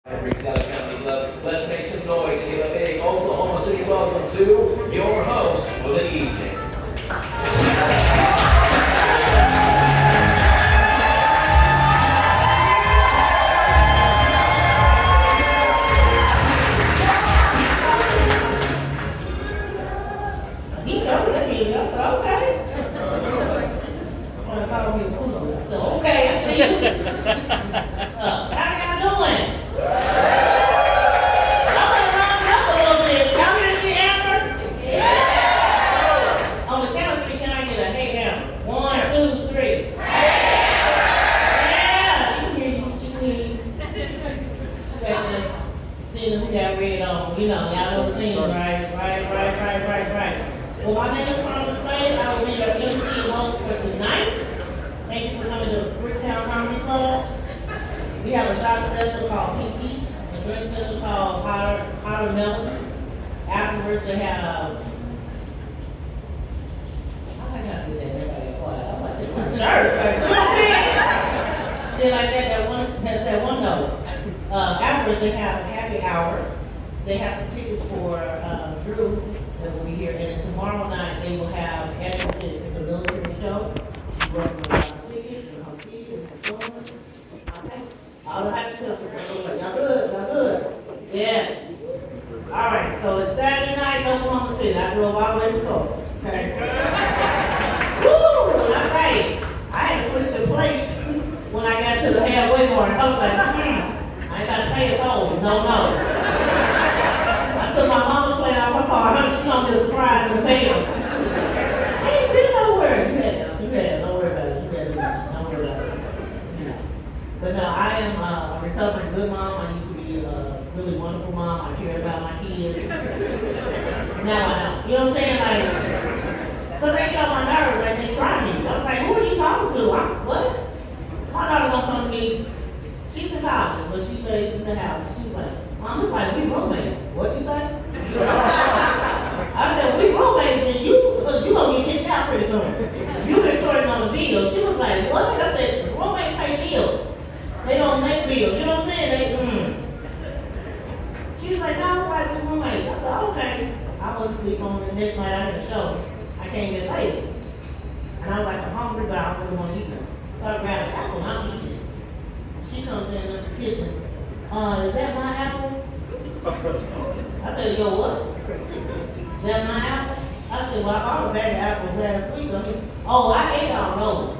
Bricktown County Club. Let's make some noise and give a big Oklahoma City welcome to your host for the evening. He chose at me. I said, okay. Want to call me a fool? I said, okay, I see you. How y'all doing? Y'all better round it up a little bit. Y'all hear see Amber? On the count of three, can I get a hey Amber? 1, 2, 3. Yeah, she can hear you. She can hear you. She got the, see them got red on. You know, y'all know the thing, right? Right. Well, my name is Sandra Slade. I will be your MC and host for tonight. Thank you for coming to Bricktown Comedy Club. We have a shot special called Pinky, a drink special called Powder Melon. Afterwards, they have. I gotta do that. Everybody get quiet. I'm like, this is church. Like, you know what I'm saying? Then like that's that one note. Afterwards, they have a happy hour. They have some tickets for Drew that will be here. And then tomorrow night, they will have it's a military show. She's working with lots of tickets, and her seat is performing. Okay. All the high stuff. Y'all good? Yes. All right, so it's Saturday night, Oklahoma City. I drove all the way from Tulsa. Okay. Woo! I say, I had to switch the plates when I got to the halfway mark. I was like, I ain't got to pay a toll. No. I took my mama's plate out of her car. She's gonna get a surprise in the mail. I ain't been nowhere. You had, don't worry about it. Don't worry about it. But no, I am a recovering good mom. I used to be a really wonderful mom. I cared about my kids. Now I don't. You know what I'm saying? Like, because they get on my nerves, like they try me. I was like, who are you talking to? What? My daughter gonna come to me. She's in college, but she stays in the house. She's like, Mom, it's like we roommates. What you say? I said, we roommates, and you gonna get kicked out pretty soon. You been shorting on the bills. She was like, what? I said, roommates pay bills. They don't make bills. You know what I'm saying? She was like, no, it's like we roommates. I said, okay. I went to sleep on the next night. I had a show. I came in late. And I was like, I'm hungry, but I don't really want to eat them. So I grabbed an apple and I'm eating it. She comes in the kitchen. Is that my apple? I said, yo, what? That my apple? I said, well, I bought a bag of apples last week. I ate all those.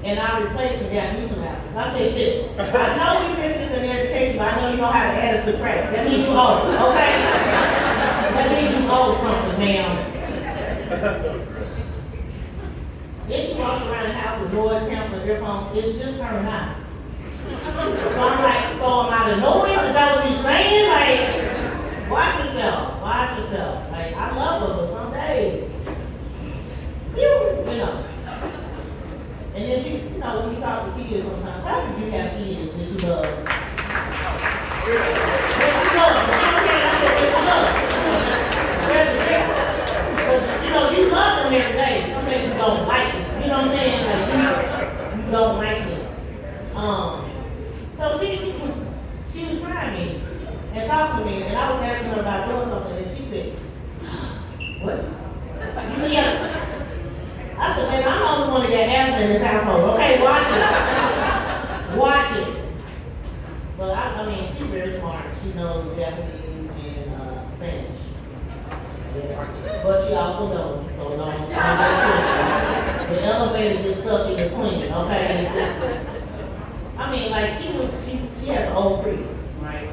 And I replaced and got me some apples. I said, I know we finished in education, but I know you know how to add and subtract. That means you owe, okay? That means you owe something, ma'am. Then she walks around the house with noise canceling earphones. It's just her now. So I'm like, so am I the noise? Is that what you're saying? Like, watch yourself. Like, I love her, but some days, you know. And then she, when you talk to kids sometimes, how do you have kids that you love? That you love. Where's the difference? Because, you love them every day. Some days you don't like it. You know what I'm saying? Like, you don't like it. So she was trying me and talking to me, and I was asking her about doing something, and she said, what? Yeah. I said, man, I'm the only one that got answer in this household. Okay, watch it. But I mean, she's very smart. She knows Japanese and Spanish. Yeah. But she also knows. So no, the elevator just stuck in between. Okay, I mean, like she has an old Prius, right?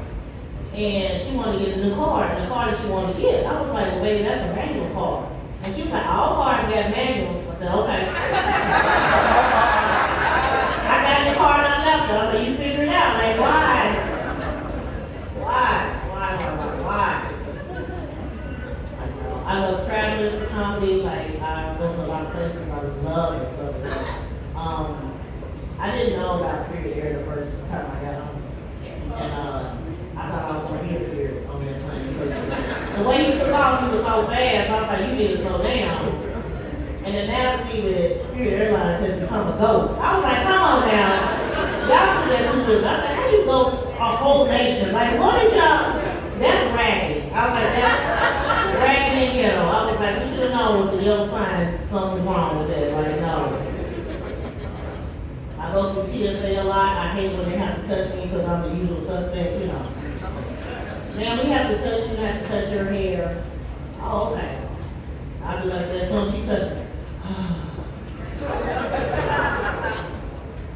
And she wanted to get a new car, and the car that she wanted to get, I was like, well, baby, that's a manual car. And she was like, all cars got manuals. I said, okay. I got in the car and I left her. I was like, you figure it out. Like, why? I love traveling for comedy. Like, I go to a lot of places. I love it. I didn't know about Spirit Air the first time I got home. And I thought I was going to be a spirit on that plane. The way he took off, he was so fast, I was like, you need to slow down. And then now I see that Spirit Airlines has become a ghost. I was like, come on now. Y'all do that too. I said, how you go whole nation. Like, what is y'all? That's raggedy. I was like, that's raggedy and ghetto. I was like, we should have known with the yellow sign something's wrong with that. Like, no. I go through TSA a lot. I hate when they have to touch me because I'm the usual suspect, you know. Now we have to touch you, have to touch your hair. Oh, okay. I'll be like that as soon as she touches me.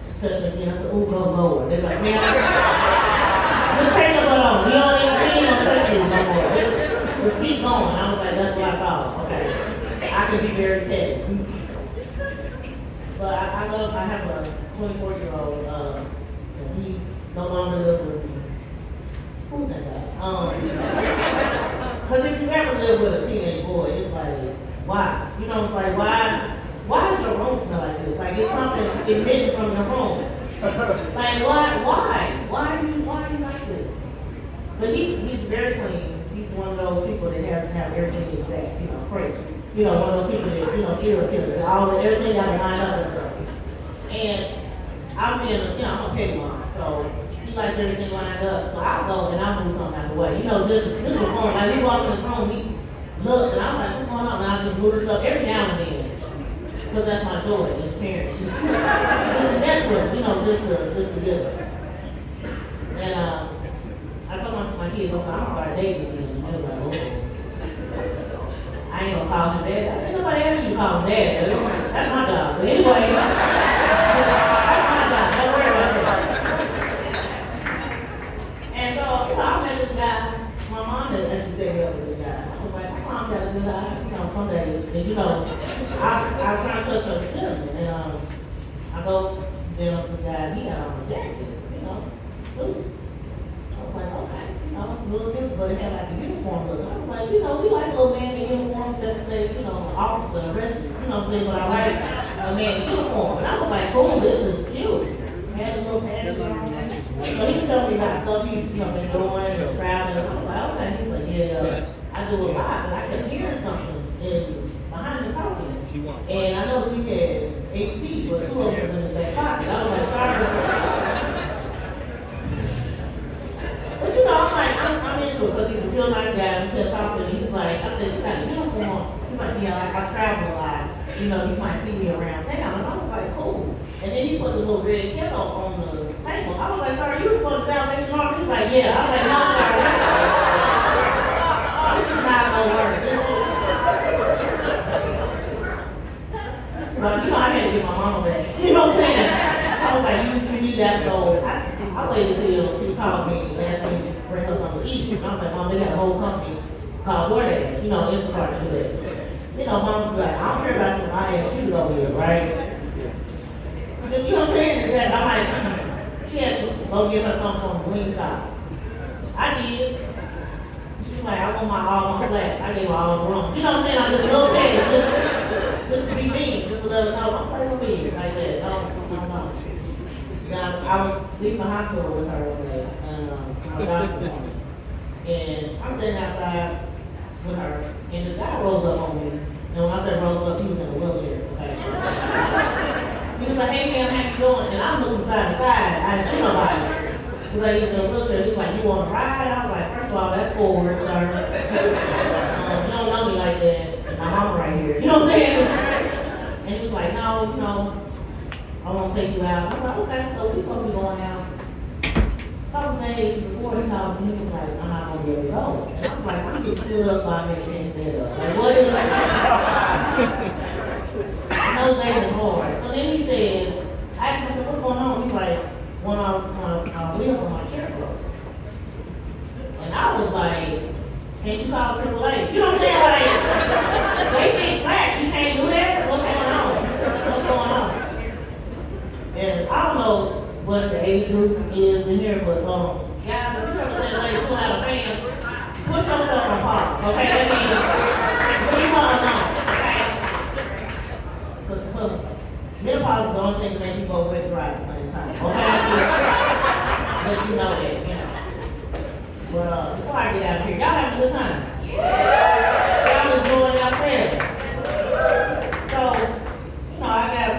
She touched me again. I said, ooh, go lower. They're like, man, just take the butt on. We ain't gonna touch you no more. Just keep going. I was like, that's what I thought. Okay. I can be very petty. But I have a 24-year-old, and he no longer lives with me. Who's that guy? Because if you ever live with a teenage boy, it's like, why? You know, it's like, why does your room smell like this? Like, it's something emitting from your room. Like, why are you like this? But he's very clean. He's one of those people that has to have everything exact, you know, crazy. You know, one of those people that, you know, serial killer, everything got to line up and stuff. And I'm a petty mom, so he likes everything lined up. So I'll go and I'll move something out of the way. You know, just was fun. Like, we walk in the room, we look, and I'm like, what's going on? And I just move stuff every now and then. Because that's my joy as parents. Just that's what, you know, just to give it. And I told my kids, I said, I'm going to start dating again. And they were like, oh. I ain't gonna call him dad. Ain't nobody asked you to call him dad. That's my job. But anyway, that's my job. Don't worry about that. And so, you know, I met this guy. My mom actually set me up with this guy. I was like, my mom got a good eye. You know, some days. And, you know, I was trying to touch her judgment. And I go dinner with this guy. He got on a jacket, you know, suit. I was like, okay, you know, a little different, but it had like a uniform look. I was like, you know, we like a little man in uniform, seven days, you know, officer, arrested, you know what I'm saying? But I like a man in uniform. And I was like, cool, this is cute. Had a little patches on. So he was telling me about stuff he, you know, been doing or traveling. I was like, okay. He's like, yeah, I do a lot, but I kept hearing something behind the talking. And I noticed he had 8 teeth, but 2 of them was in his back pocket. I was like, sorry. But you know, I'm like, I'm into it because he's a real nice guy. I'm still talking. He's like, I said, you got a uniform? He's like, yeah, like, I travel a lot. You know, you might see me around town. And I was like, cool. And then he put the little red kettle on the table. I was like, sorry, you from the Salvation Army? He's like, yeah. I was like, no, sorry. This is not gonna work. So, you know, I had to get my mama back. You know what I'm saying? I was like, you need that, so I waited till she called me and asked me to bring her something to eat. And I was like, Mom, they got a whole company called DoorDash. You know, Instacart do that. You know, Mom's like, I don't care about you. I asked you to go here, right? You know what I'm saying? Exactly. I'm like, she asked me to go get her something from Wingstop. I did. She was like, I want all my flats. I gave her all the room. You know what I'm saying? I'm just a little bit, just to be mean, just to let her know, I'm playing with me like that. No. Now, I was leaving the hospital with her one day, and my doctor called me. And I'm sitting outside with her, and this guy rolls up on me. And when I said rolls up, he was in a wheelchair, okay? He was like, hey man, how you doing? And I'm looking side to side. I didn't see nobody. He was like, he's in a wheelchair. He was like, you want to ride? I was like, first of all, that's forward, sir. You don't know me like that. My mama right here. You know what I'm saying? And he was like, no, you know, I want to take you out. I'm like, okay, so we're supposed to be going out. A couple days before he called me, he was like, I'm not going to be able to go. And I was like, I'm getting stood up by me and can't stand up. Like, what is no, that is hard. So then he says, I asked him, I said, what's going on? He's like, one of my wheels on my chair broke. And I was like, can't you call AAA? You know what I'm saying? Like, they fix flats, you can't do that? What's going on? What's going on? And I don't know what the age group is in here, but guys, if you ever said, like, pull out a fan, put yourself on pause, okay? That means, put your pause on, okay? Because menopause is the only thing that makes you go wet and dry at the same time, okay? Just let you know that, you know. But before I get out of here, y'all having a good time? Y'all enjoying yourselves? So, you know, I got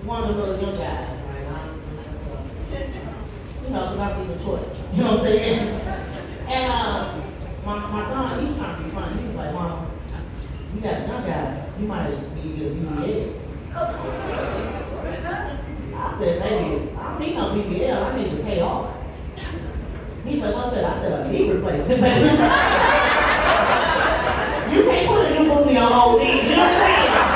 one of the little young guys, right? You know, because I be the choice. You know what my son, he was trying to be funny. He was like, Mom, you got a young guy. You might be good. I said, baby, I don't need no BBL. I need to pay off. He's like, what's that? I said, a knee replacement, baby. You can't put a new booty on old knees. You know what I'm saying?